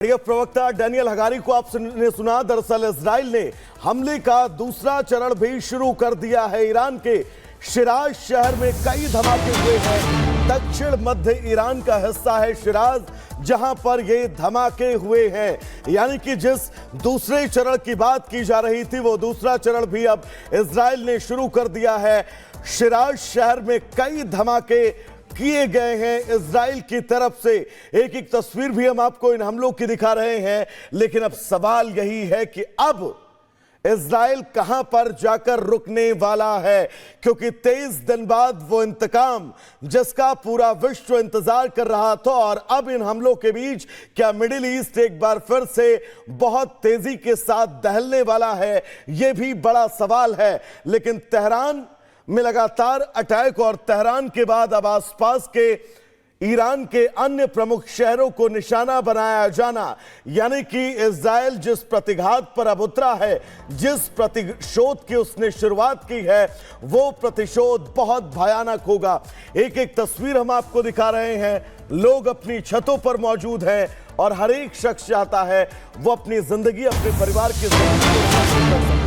प्रवक्ता Daniel Hagari को आपने सुना। दरअसल इजराइल ने हमले का दूसरा चरण भी शुरू कर दिया है। ईरान के शिराज शहर में कई धमाके हुए हैं। दक्षिण मध्य ईरान का हिस्सा है शिराज, जहां पर ये धमाके हुए हैं। यानी कि जिस दूसरे चरण की बात की जा रही थी, वो दूसरा चरण भी अब इजराइल ने शुरू कर दिया है। शिराज शहर में कई धमाके किए गए हैं इजराइल की तरफ से। एक एक तस्वीर भी हम आपको इन हमलों की दिखा रहे हैं। लेकिन अब सवाल यही है कि अब इजराइल कहां पर जाकर रुकने वाला है, क्योंकि 23 दिन बाद वो इंतकाम जिसका पूरा विश्व इंतजार कर रहा था, और अब इन हमलों के बीच क्या मिडिल ईस्ट एक बार फिर से बहुत तेजी के साथ दहलने वाला है, यह भी बड़ा सवाल है। लेकिन तेहरान में लगातार अटैक और तेहरान के बाद अब आसपास के ईरान के अन्य प्रमुख शहरों को निशाना बनाया जाना, यानी कि इजराइल जिस प्रतिघात पर अब उतरा है, जिस प्रतिशोध की उसने शुरुआत की है, वो प्रतिशोध बहुत भयानक होगा। एक एक तस्वीर हम आपको दिखा रहे हैं। लोग अपनी छतों पर मौजूद हैं और हर एक शख्स चाहता है वो अपनी जिंदगी, अपने परिवार की जिंदगी को सुरक्षित कर सके।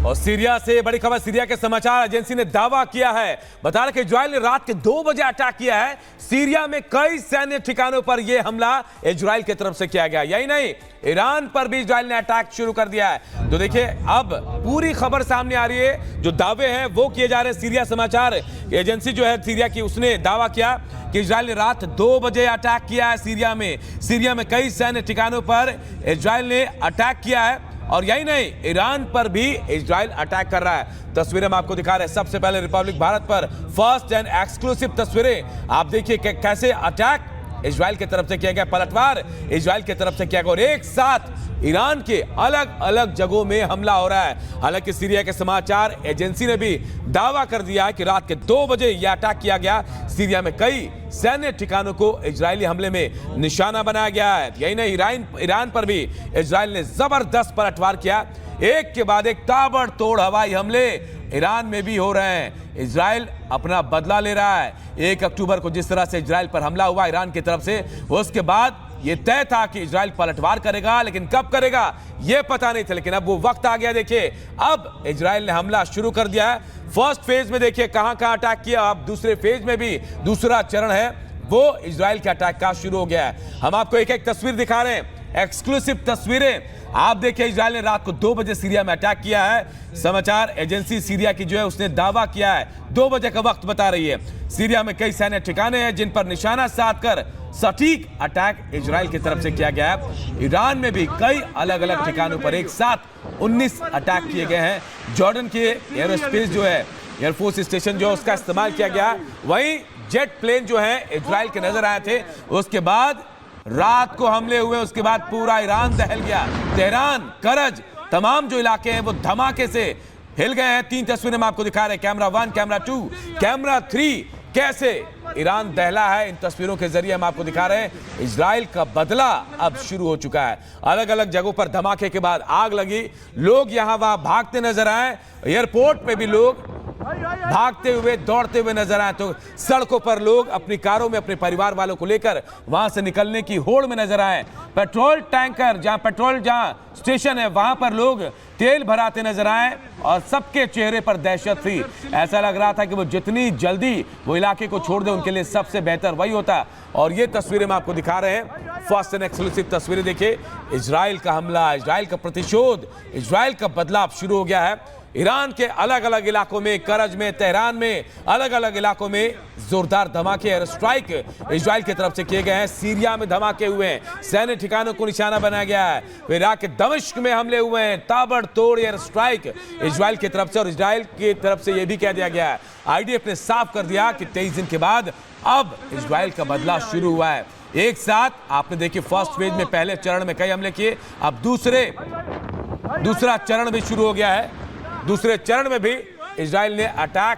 और सीरिया से बड़ी खबर, सीरिया के समाचार एजेंसी ने दावा किया है, बता रहे कि इजराइल ने रात के 2 बजे अटैक किया है। सीरिया में कई सैन्य ठिकानों पर यह हमला इजराइल की तरफ से किया गया। यही नहीं, ईरान पर भी इजराइल ने अटैक शुरू कर दिया है। तो देखिए, अब पूरी खबर सामने आ रही है। जो दावे हैं वो किए जा रहे हैं। सीरिया समाचार एजेंसी जो है सीरिया की, उसने दावा किया कि इजराइल ने रात 2 बजे अटैक किया है सीरिया में। सीरिया में कई सैन्य ठिकानों पर इजराइल ने अटैक किया है। और यही नहीं, ईरान पर भी इजराइल अटैक कर रहा है। तस्वीरें हम आपको दिखा रहे हैं। सबसे पहले रिपब्लिक भारत पर फर्स्ट एंड एक्सक्लूसिव तस्वीरें आप देखिए कि कैसे अटैक इजराइल की तरफ से किया गया, पलटवार इजराइल की तरफ से किया गया, और एक साथ ईरान के अलग अलग जगहों में हमला हो रहा है। हालांकि सीरिया के समाचार एजेंसी ने भी दावा कर दिया है कि रात के 2 बजे यह अटैक किया गया। सीरिया में कई सैन्य ठिकानों को इजरायली हमले में निशाना बनाया गया है। यही नहीं, ईरान पर भी इजराइल ने जबरदस्त पलटवार किया। एक के बाद एक ताबड़तोड़ हवाई हमले ईरान में भी हो रहे हैं। इजराइल अपना बदला ले रहा है। 1 अक्टूबर को जिस तरह से इजराइल पर हमला हुआ ईरान की तरफ से, उसके बाद यह तय था कि इजराइल पलटवार करेगा, लेकिन कब करेगा यह पता नहीं था। लेकिन अब वो वक्त आ गया। देखिए, अब इजराइल ने हमला शुरू कर दिया है। फर्स्ट फेज में देखिए कहां कहां अटैक किया। अब दूसरे फेज में भी दूसरा चरण है, वो इजराइल के अटैक का शुरू हो गया है। हम आपको एक एक तस्वीर दिखा रहे हैं, एक्सक्लूसिव तस्वीरें। आप देखिए, इजराइल ने रात को 2 बजे सीरिया में अटैक किया है। समाचार एजेंसी सीरिया की जो है उसने दावा किया है, 2 बजे का वक्त बता रही है। सीरिया में कई सैन्य ठिकाने हैं जिन पर निशाना साधकर सटीक अटैक इजराइल की तरफ से किया गया है। ईरान में भी कई अलग अलग ठिकानों पर एक साथ 19 अटैक किए गए हैं। जॉर्डन के एयरोस्पेस जो है, एयरफोर्स स्टेशन जो है, उसका इस्तेमाल किया गया। वहीं जेट प्लेन जो है इजराइल के नजर आए थे। उसके बाद रात को हमले हुए, उसके बाद पूरा ईरान दहल गया। तेहरान, करज, तमाम जो इलाके हैं वो धमाके से हिल गए हैं। 3 तस्वीरें हम आपको दिखा रहे हैं, कैमरा 1, कैमरा 2, कैमरा 3, कैसे ईरान दहला है। इन तस्वीरों के जरिए हम आपको दिखा रहे हैं इजराइल का बदला अब शुरू हो चुका है। अलग अलग जगहों पर धमाके के बाद आग लगी, लोग यहां वहां भागते नजर आए। एयरपोर्ट पे भी लोग भागते हुए, दौड़ते हुए नजर आए। तो सड़कों पर लोग अपनी कारों में अपने परिवार वालों को लेकर वहां से निकलने की होड़ में नजर आए। पेट्रोल टैंकर, जहां स्टेशन है, वहां पर लोग तेल भराते नजर आए और सबके चेहरे पर दहशत थी। ऐसा लग रहा था कि वो जितनी जल्दी वो इलाके को छोड़ दे, उनके लिए सबसे बेहतर वही होता। और ये तस्वीरें हम आपको दिखा रहे हैं, फर्स्ट एंड एक्सक्लूसिव तस्वीरें। देखिए, इजराइल का हमला, इजराइल का प्रतिशोध, इजराइल का बदलाव शुरू हो गया है। ईरान के अलग अलग इलाकों में, करज में, तेहरान में, अलग अलग इलाकों में जोरदार धमाके, एयर स्ट्राइक इजराइल की तरफ से किए गए हैं। सीरिया में धमाके हुए हैं, सैन्य ठिकानों को निशाना बनाया गया है। इराक के दमिश्क में हमले हुए हैं, ताबड़तोड़ एयर स्ट्राइक इजराइल की तरफ से। और इजराइल की तरफ से यह भी कह दिया गया है, आईडीएफ ने साफ कर दिया कि 23 दिन के बाद अब इजराइल का बदला शुरू हुआ है। एक साथ आपने देखिए, फर्स्ट फेज में पहले चरण में कई हमले किए, अब दूसरा चरण भी शुरू हो गया है। दूसरे चरण में भी इजराइल ने अटैक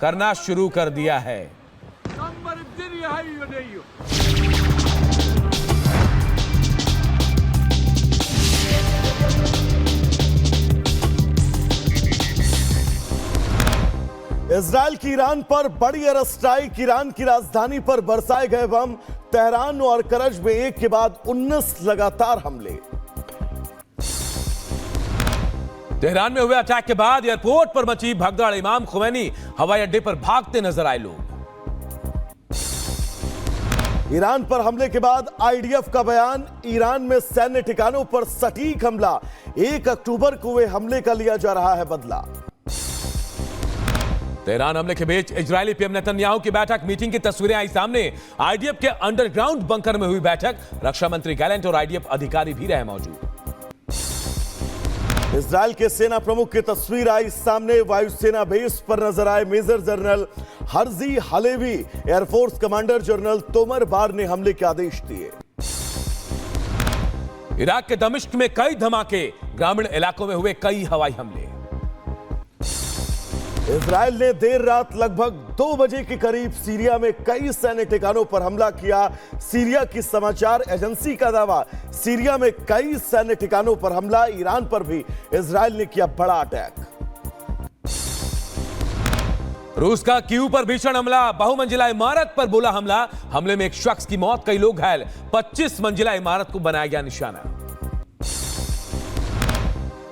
करना शुरू कर दिया है। इजराइल की ईरान पर बड़ी एयर स्ट्राइक, ईरान की राजधानी पर बरसाए गए बम, तेहरान और करज में एक के बाद 19 लगातार हमले। तेहरान में हुए अटैक के बाद एयरपोर्ट पर मची भगदड़। इमाम खुमैनी हवाई अड्डे पर भागते नजर आए लोग। ईरान पर हमले के बाद आईडीएफ का बयान, ईरान में सैन्य ठिकानों पर सटीक हमला। 1 अक्टूबर को हुए हमले का लिया जा रहा है बदला। तेहरान हमले के बीच इजरायली पीएम नेतन्याहू की बैठक, मीटिंग की तस्वीरें आई सामने। आईडीएफ के अंडरग्राउंड बंकर में हुई बैठक, रक्षा मंत्री गैलेंट और आईडीएफ अधिकारी भी रहे मौजूद। इजरायल के सेना प्रमुख की तस्वीर आई सामने, वायुसेना बेस पर नजर आए major general Herzi Halevi. Air force commander general Tomer Bar ने हमले के आदेश दिए। इराक के दमिश्क में कई धमाके, ग्रामीण इलाकों में हुए कई हवाई हमले। इजरायल ने देर रात लगभग 2 बजे के करीब सीरिया में कई सैन्य ठिकानों पर हमला किया। सीरिया की समाचार एजेंसी का दावा, सीरिया में कई सैन्य ठिकानों पर हमला। ईरान पर भी इजरायल ने किया बड़ा अटैक। रूस का कीव पर भीषण हमला, बहुमंजिला इमारत पर बोला हमला। हमले में एक शख्स की मौत, कई लोग घायल। 25 मंजिला इमारत को बनाया गया निशाना।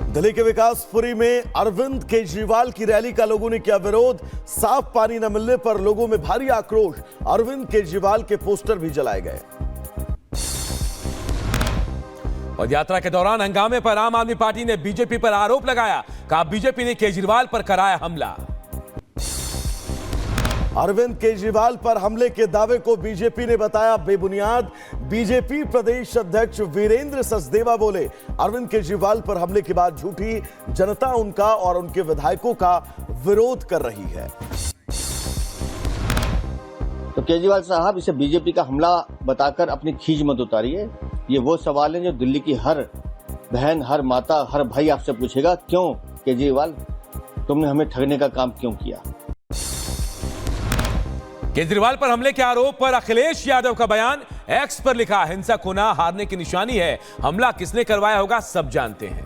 दिल्ली के विकासपुरी में अरविंद केजरीवाल की रैली का लोगों ने किया विरोध। साफ पानी न मिलने पर लोगों में भारी आक्रोश। अरविंद केजरीवाल के पोस्टर भी जलाए गए। पदयात्रा के दौरान हंगामे पर आम आदमी पार्टी ने बीजेपी पर आरोप लगाया, कहा बीजेपी ने केजरीवाल पर कराया हमला। अरविंद केजरीवाल पर हमले के दावे को बीजेपी ने बताया बेबुनियाद। बीजेपी प्रदेश अध्यक्ष वीरेंद्र सचदेवा बोले, अरविंद केजरीवाल पर हमले के बाद झूठी जनता उनका और उनके विधायकों का विरोध कर रही है। तो केजरीवाल साहब, इसे बीजेपी का हमला बताकर अपनी खींच मत उतारिए। ये वो सवाल है जो दिल्ली की हर बहन, हर माता, हर भाई आपसे पूछेगा, क्यों केजरीवाल तुमने हमें ठगने का काम क्यों किया। केजरीवाल पर हमले के आरोप पर अखिलेश यादव का बयान, एक्स पर लिखा, हिंसक होना हारने की निशानी है, हमला किसने करवाया होगा सब जानते हैं।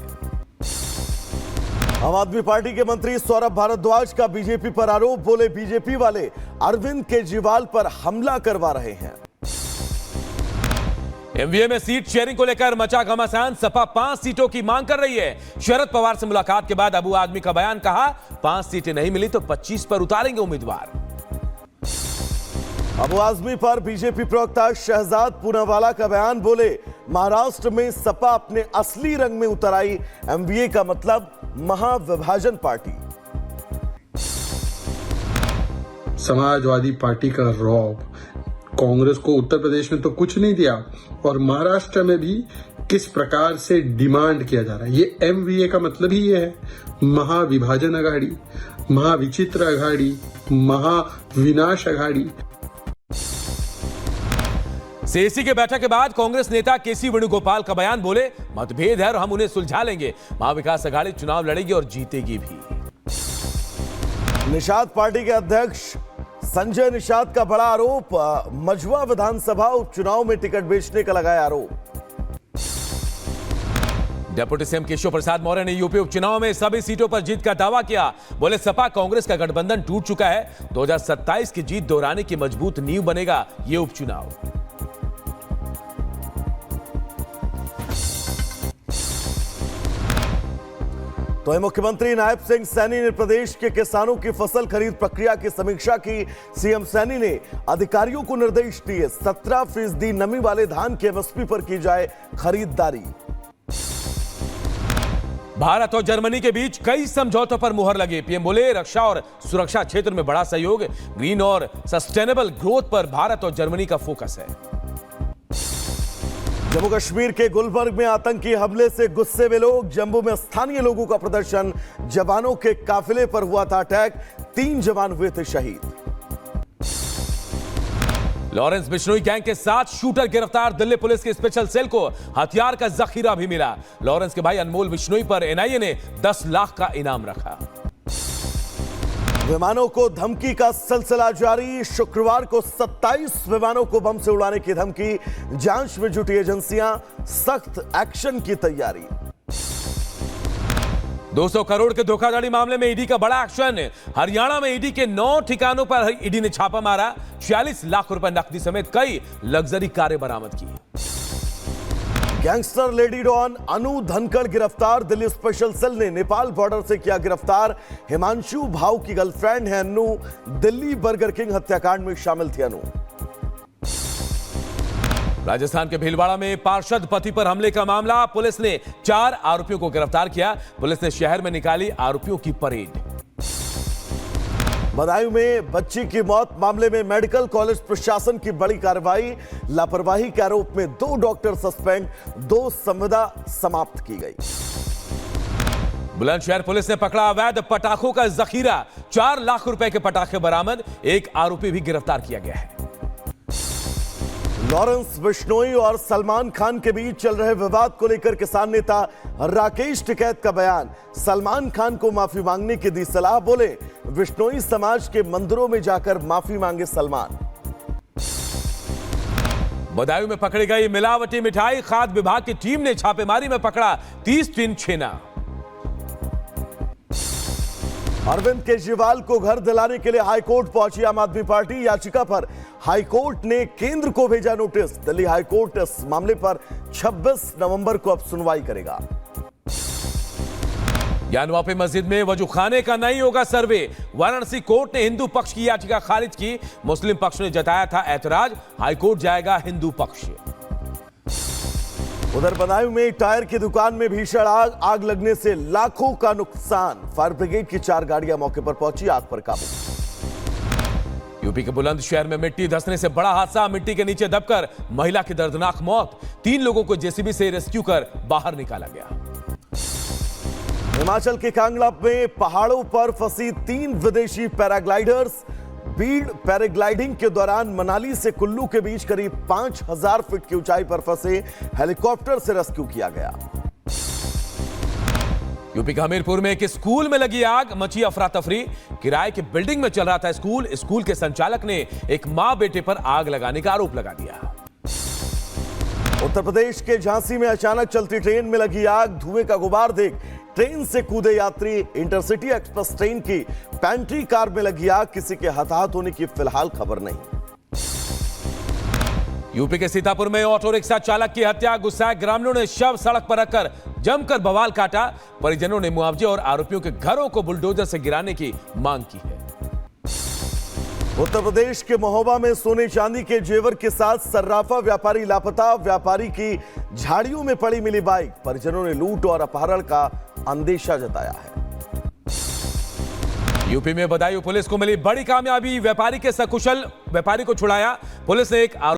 आम आदमी पार्टी के मंत्री सौरभ भारद्वाज का बीजेपी पर आरोप, बोले बीजेपी वाले अरविंद केजरीवाल पर हमला करवा रहे हैं। एमवीए में सीट शेयरिंग को लेकर मचा घमासान, सपा 5 सीटों की मांग कर रही है। शरद पवार से मुलाकात के बाद अबू आदमी का बयान, कहा 5 सीटें नहीं मिली तो 25 पर उतारेंगे उम्मीदवार। अबू आजमी पर बीजेपी प्रवक्ता शहजाद पूनावाला का बयान, बोले महाराष्ट्र में सपा अपने असली रंग में उतर आई। एमवीए का मतलब महाविभाजन पार्टी। समाजवादी पार्टी का रौब कांग्रेस को उत्तर प्रदेश में तो कुछ नहीं दिया, और महाराष्ट्र में भी किस प्रकार से डिमांड किया जा रहा है। ये एमवीए का मतलब ही ये है, महाविभाजन अघाड़ी, महाविचित्र अघाड़ी, महाविनाश अघाड़ी। सीएसी के बैठक के बाद कांग्रेस नेता केसी वेणुगोपाल का बयान, बोले मतभेद है और हम उन्हें सुलझा लेंगे। महाविकास अघाड़ी चुनाव लड़ेगी और जीतेगी भी। निषाद पार्टी के अध्यक्ष संजय निषाद का बड़ा आरोप, मझवा विधानसभा उपचुनाव में टिकट बेचने का लगाया आरोप। डिप्टी सीएम केशव प्रसाद मौर्य ने यूपी उपचुनाव में सभी सीटों पर जीत का दावा किया, बोले सपा कांग्रेस का गठबंधन टूट चुका है, 2027 की जीत दोहराने की मजबूत नींव बनेगा यह उपचुनाव। तो मुख्यमंत्री नायब सिंह सैनी ने प्रदेश के किसानों की फसल खरीद प्रक्रिया की समीक्षा की। सीएम सैनी ने अधिकारियों को निर्देश दिए, 17% नमी वाले धान के एमएसपी पर की जाए खरीदारी। भारत और जर्मनी के बीच कई समझौतों पर मुहर लगी। पीएम बोले रक्षा और सुरक्षा क्षेत्र में बड़ा सहयोग, ग्रीन और सस्टेनेबल ग्रोथ पर भारत और जर्मनी का फोकस है। जम्मू कश्मीर के गुलबर्ग में आतंकी हमले से गुस्से में लोग, जम्मू में स्थानीय लोगों का प्रदर्शन, जवानों के काफिले पर हुआ था अटैक, 3 जवान हुए थे शहीद। लॉरेंस बिश्नोई गैंग के 7 शूटर गिरफ्तार, दिल्ली पुलिस की स्पेशल सेल को हथियार का जखीरा भी मिला। लॉरेंस के भाई अनमोल बिश्नोई पर एनआईए ने 10 लाख का इनाम रखा। विमानों को धमकी का सिलसिला जारी, शुक्रवार को 27 विमानों को बम से उड़ाने की धमकी, जांच में जुटी एजेंसियां, सख्त एक्शन की तैयारी। 200 करोड़ के धोखाधड़ी मामले में ईडी का बड़ा एक्शन। हरियाणा में ईडी के 9 ठिकानों पर ईडी ने छापा मारा। 46 लाख रुपए नकदी समेत कई लग्जरी कारें बरामद की। गैंगस्टर लेडी डॉन अनु धनखड़ गिरफ्तार। दिल्ली स्पेशल सेल ने नेपाल बॉर्डर से किया गिरफ्तार। हिमांशु भाऊ की गर्लफ्रेंड है अनु। दिल्ली बर्गर किंग हत्याकांड में शामिल थी अनु। राजस्थान के भीलवाड़ा में पार्षद पति पर हमले का मामला। पुलिस ने 4 आरोपियों को गिरफ्तार किया। पुलिस ने शहर में निकाली आरोपियों की परेड। बदायूं में बच्ची की मौत मामले में मेडिकल कॉलेज प्रशासन की बड़ी कार्रवाई। लापरवाही के आरोप में 2 डॉक्टर सस्पेंड, 2 संविदा समाप्त की गई। बुलंदशहर पुलिस ने पकड़ा अवैध पटाखों का जखीरा। 4 लाख रुपए के पटाखे बरामद। 1 आरोपी भी गिरफ्तार किया गया है। लॉरेंस बिश्नोई और सलमान खान के बीच चल रहे विवाद को लेकर किसान नेता राकेश टिकैत का बयान। सलमान खान को माफी मांगने की दी सलाह। बोले बिश्नोई समाज के मंदिरों में जाकर माफी मांगे सलमान। बदायूं में पकड़ी गई मिलावटी मिठाई। खाद्य विभाग की टीम ने छापेमारी में पकड़ा 30 टिन छेना। अरविंद केजरीवाल को घर दिलाने के लिए हाईकोर्ट पहुंची आम आदमी पार्टी। याचिका पर हाईकोर्ट ने केंद्र को भेजा नोटिस। दिल्ली हाईकोर्ट इस मामले पर 26 नवंबर को अब सुनवाई करेगा। ज्ञानवापी मस्जिद में वजूखाने का नहीं होगा सर्वे। वाराणसी कोर्ट ने हिंदू पक्ष की याचिका खारिज की। मुस्लिम पक्ष ने जताया था ऐतराज। हाईकोर्ट जाएगा हिंदू पक्ष। उधर बदायूं में टायर की दुकान में भीषण आग लगने से लाखों का नुकसान। फायर ब्रिगेड की 4 गाड़ियां मौके पर पहुंची, आग पर काबू। यूपी के बुलंदशहर में मिट्टी धंसने से बड़ा हादसा। मिट्टी के नीचे दबकर महिला की दर्दनाक मौत। 3 लोगों को जेसीबी से रेस्क्यू कर बाहर निकाला गया। हिमाचल के कांगड़ा में पहाड़ों पर फंसी 3 विदेशी पैराग्लाइडर्स। बीड़ पैराग्लाइडिंग के दौरान मनाली से कुल्लू के बीच करीब 5000 फीट की ऊंचाई पर फंसे हेलीकॉप्टर से रेस्क्यू किया गया। यूपी के हमीरपुर में एक स्कूल में लगी आग। मची अफरा तफरी। किराए की बिल्डिंग में चल रहा था स्कूल। स्कूल के संचालक ने एक मां बेटे पर आग लगाने का आरोप लगा दिया। उत्तर प्रदेश के झांसी में अचानक चलती ट्रेन में लगी आग। धुएं का गुबार देख ट्रेन से कूदे यात्री। इंटरसिटी एक्सप्रेस ट्रेन की पैंट्री कार में लगी आग। किसी के हताहत होने की फिलहाल खबर नहीं। यूपी के सीतापुर में ऑटो रिक्शा चालक की हत्या। गुस्साए ग्रामीणों ने शव सड़क पर रखकर जमकर बवाल काटा। परिजनों ने मुआवजे और आरोपियों के घरों को बुलडोजर से गिराने की मांग की है। उत्तर प्रदेश के महोबा में सोने चांदी के जेवर के साथ सर्राफा व्यापारी लापता। व्यापारी की झाड़ियों में पड़ी मिली बाइक। परिजनों ने लूट और अपहरण का अंदेशा जताया है। यूपी में बदायूं पुलिस को मिली बड़ी कामयाबी। व्यापारी के सकुशल व्यापारी को छुड़ाया। पुलिस ने एक